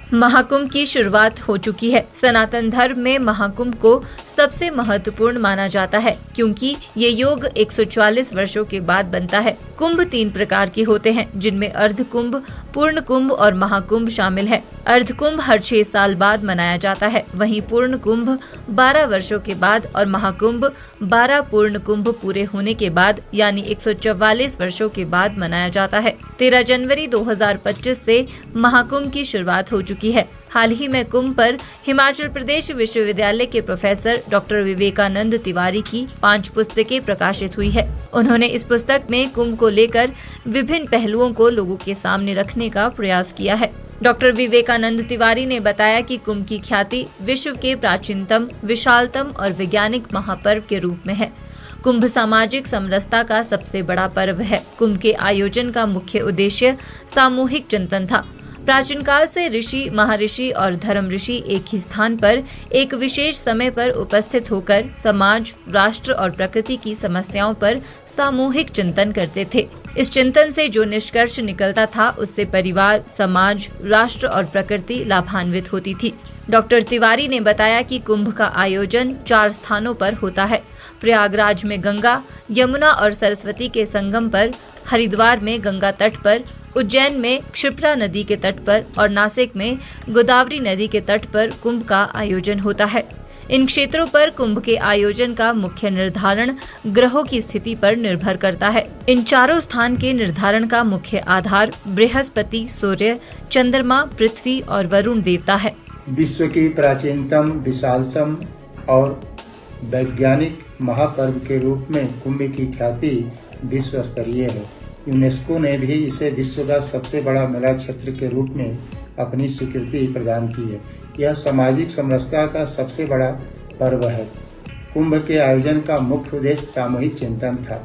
महाकुंभ की शुरुआत हो चुकी है। सनातन धर्म में महाकुंभ को सबसे महत्वपूर्ण माना जाता है क्योंकि ये योग 144 वर्षों के बाद बनता है। कुंभ 3 प्रकार के होते हैं जिनमें अर्ध कुंभ, पूर्ण कुंभ और महाकुंभ शामिल है। अर्ध कुंभ हर 6 साल बाद मनाया जाता है, वहीं पूर्ण कुंभ 12 वर्षों के बाद और महाकुंभ 12 पूर्ण कुंभ पूरे होने के बाद यानी 144 वर्षों के बाद मनाया जाता है। 13 जनवरी 2025 से महाकुंभ की शुरुआत हो चुकी है। हाल ही में कुंभ पर हिमाचल प्रदेश विश्वविद्यालय के प्रोफेसर डॉक्टर विवेकानंद तिवारी की 5 पुस्तकें प्रकाशित हुई है। उन्होंने इस पुस्तक में कुंभ को लेकर विभिन्न पहलुओं को लोगों के सामने रखने का प्रयास किया है। डॉक्टर विवेकानंद तिवारी ने बताया कि कुंभ की ख्याति विश्व के प्राचीनतम, विशालतम और वैज्ञानिक महापर्व के रूप में है। कुंभ सामाजिक समरसता का सबसे बड़ा पर्व है। कुंभ के आयोजन का मुख्य उद्देश्य सामूहिक चिंतन था। प्राचीन काल से ऋषि, महर्षि और धर्म ऋषि एक ही स्थान पर एक विशेष समय पर उपस्थित होकर समाज, राष्ट्र और प्रकृति की समस्याओं पर सामूहिक चिंतन करते थे। इस चिंतन से जो निष्कर्ष निकलता था उससे परिवार, समाज, राष्ट्र और प्रकृति लाभान्वित होती थी। डॉक्टर तिवारी ने बताया कि कुंभ का आयोजन 4 स्थानों पर होता है। प्रयागराज में गंगा, यमुना और सरस्वती के संगम पर, हरिद्वार में गंगा तट पर, उज्जैन में क्षिप्रा नदी के तट पर और नासिक में गोदावरी नदी के तट पर कुंभ का आयोजन होता है। इन क्षेत्रों पर कुंभ के आयोजन का मुख्य निर्धारण ग्रहों की स्थिति पर निर्भर करता है। इन चारों स्थान के निर्धारण का मुख्य आधार बृहस्पति, सूर्य, चंद्रमा, पृथ्वी और वरुण देवता है। विश्व की प्राचीनतम, विशालतम और वैज्ञानिक महापर्व के रूप में कुंभ की ख्याति विश्व स्तरीय है। यूनेस्को ने भी इसे विश्व का सबसे बड़ा मेला क्षेत्र के रूप में अपनी स्वीकृति प्रदान की है। यह सामाजिक समरसता का सबसे बड़ा पर्व है। कुंभ के आयोजन का मुख्य उद्देश्य सामूहिक चिंतन था।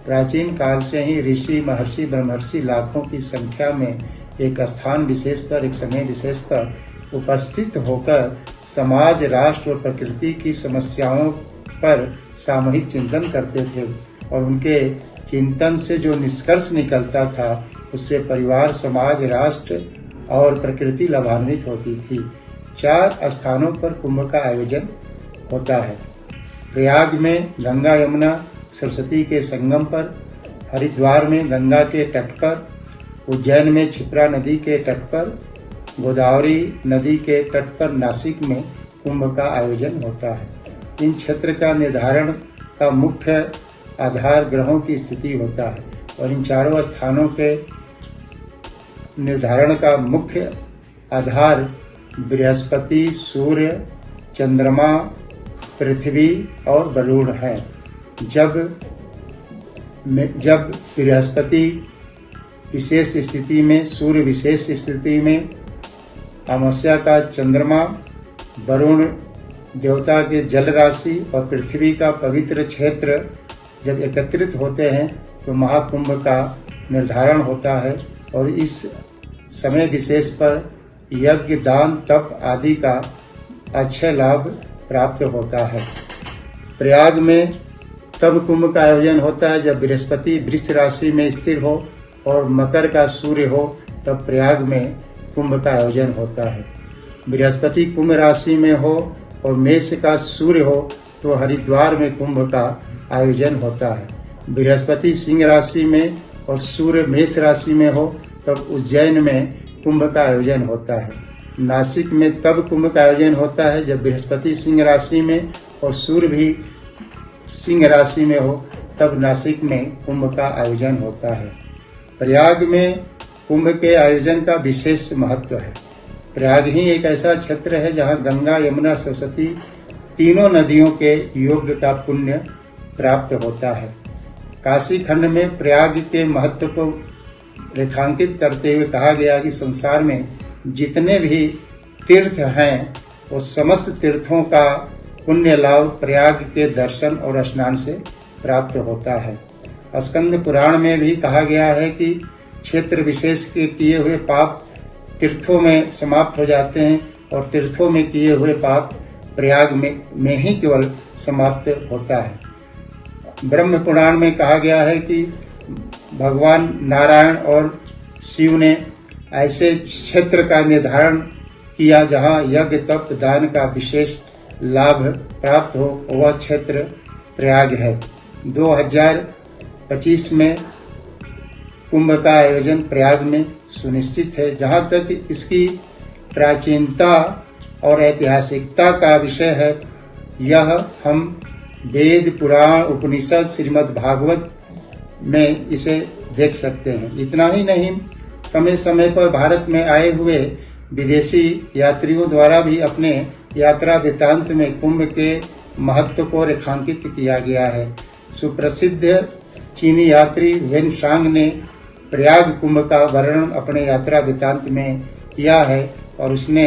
प्राचीन काल से ही ऋषि, महर्षि, ब्रह्मर्षि लाखों की संख्या में एक स्थान विशेष पर, एक समय विशेष पर उपस्थित होकर समाज, राष्ट्र और प्रकृति की समस्याओं पर सामूहिक चिंतन करते थे और उनके चिंतन से जो निष्कर्ष निकलता था उससे परिवार, समाज, राष्ट्र और प्रकृति लाभान्वित होती थी। 4 स्थानों पर कुंभ का आयोजन होता है। प्रयाग में गंगा, यमुना, सरस्वती के संगम पर, हरिद्वार में गंगा के तट पर, उज्जैन में क्षिप्रा नदी के तट पर, गोदावरी नदी के तट पर, नासिक में कुंभ का आयोजन होता है। इन क्षेत्र का निर्धारण का मुख्य आधार ग्रहों की स्थिति होता है और इन चारों स्थानों के निर्धारण का मुख्य आधार बृहस्पति, सूर्य, चंद्रमा, पृथ्वी और वरुण है। जब बृहस्पति विशेष स्थिति में, सूर्य विशेष स्थिति में, अमावस्या का चंद्रमा, वरुण देवता के जल राशि और पृथ्वी का पवित्र क्षेत्र जब एकत्रित होते हैं तो महाकुंभ का निर्धारण होता है और इस समय विशेष पर यज्ञ, दान, तप आदि का अक्षय लाभ प्राप्त होता है। प्रयाग में तब कुंभ का आयोजन होता है जब बृहस्पति वृष राशि में स्थिर हो और मकर का सूर्य हो, तब प्रयाग में कुंभ का आयोजन होता है। बृहस्पति कुंभ राशि में हो और मेष का सूर्य हो तो हरिद्वार में कुंभ का आयोजन होता है। बृहस्पति सिंह राशि में और सूर्य मेष राशि में हो तब उज्जैन में कुंभ का आयोजन होता है। नासिक में तब कुंभ का आयोजन होता है जब बृहस्पति सिंह राशि में और सूर्य भी सिंह राशि में हो, तब नासिक में कुंभ का आयोजन होता है। प्रयाग में कुंभ के आयोजन का विशेष महत्व है। प्रयाग ही एक ऐसा क्षेत्र है जहाँ गंगा, यमुना, सरस्वती तीनों नदियों के योग का पुण्य प्राप्त होता है। काशी खंड में प्रयाग के महत्व को रेखांकित करते हुए कहा गया कि संसार में जितने भी तीर्थ हैं वो समस्त तीर्थों का पुण्य लाभ प्रयाग के दर्शन और स्नान से प्राप्त होता है। स्कंद पुराण में भी कहा गया है कि क्षेत्र विशेष के किए हुए पाप तीर्थों में समाप्त हो जाते हैं और तीर्थों में किए हुए पाप प्रयाग में ही केवल समाप्त होता है। ब्रह्म पुराण में कहा गया है कि भगवान नारायण और शिव ने ऐसे क्षेत्र का निर्धारण किया जहाँ यज्ञ तप दान का विशेष लाभ प्राप्त हो, वह क्षेत्र प्रयाग है। 2025 में कुंभ का आयोजन प्रयाग में सुनिश्चित है। जहाँ तक इसकी प्राचीनता और ऐतिहासिकता का विषय है, यह हम वेद पुराण उपनिषद श्रीमद् भागवत में इसे देख सकते हैं। इतना ही नहीं, समय समय पर भारत में आए हुए विदेशी यात्रियों द्वारा भी अपने यात्रा वृत्तांत में कुंभ के महत्व को रेखांकित किया गया है। सुप्रसिद्ध चीनी यात्री वेन सांग ने प्रयाग कुंभ का वर्णन अपने यात्रा वृत्तांत में किया है और उसने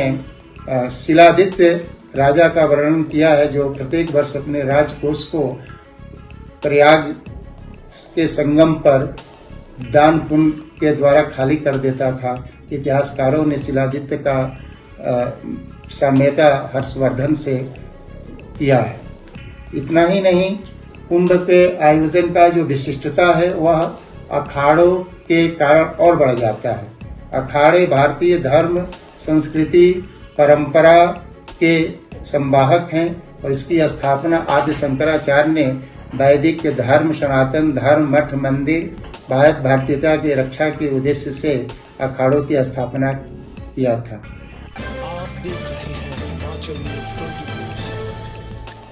शिलादित्य राजा का वर्णन किया है, जो प्रत्येक वर्ष अपने राजकोष को प्रयाग के संगम पर दान पुण्य के द्वारा खाली कर देता था। इतिहासकारों ने शिलादित्य का साम्यता हर्षवर्धन से किया है। इतना ही नहीं, कुंभ के आयोजन का जो विशिष्टता है वह अखाड़ों के कारण और बढ़ जाता है। अखाड़े भारतीय धर्म संस्कृति परंपरा के संवाहक हैं और इसकी स्थापना आदि शंकराचार्य ने वैदिक धर्म सनातन धर्म मठ मंदिर भारत भारतीयता की रक्षा के उद्देश्य से अखाड़ों की स्थापना किया था। आप देख रहे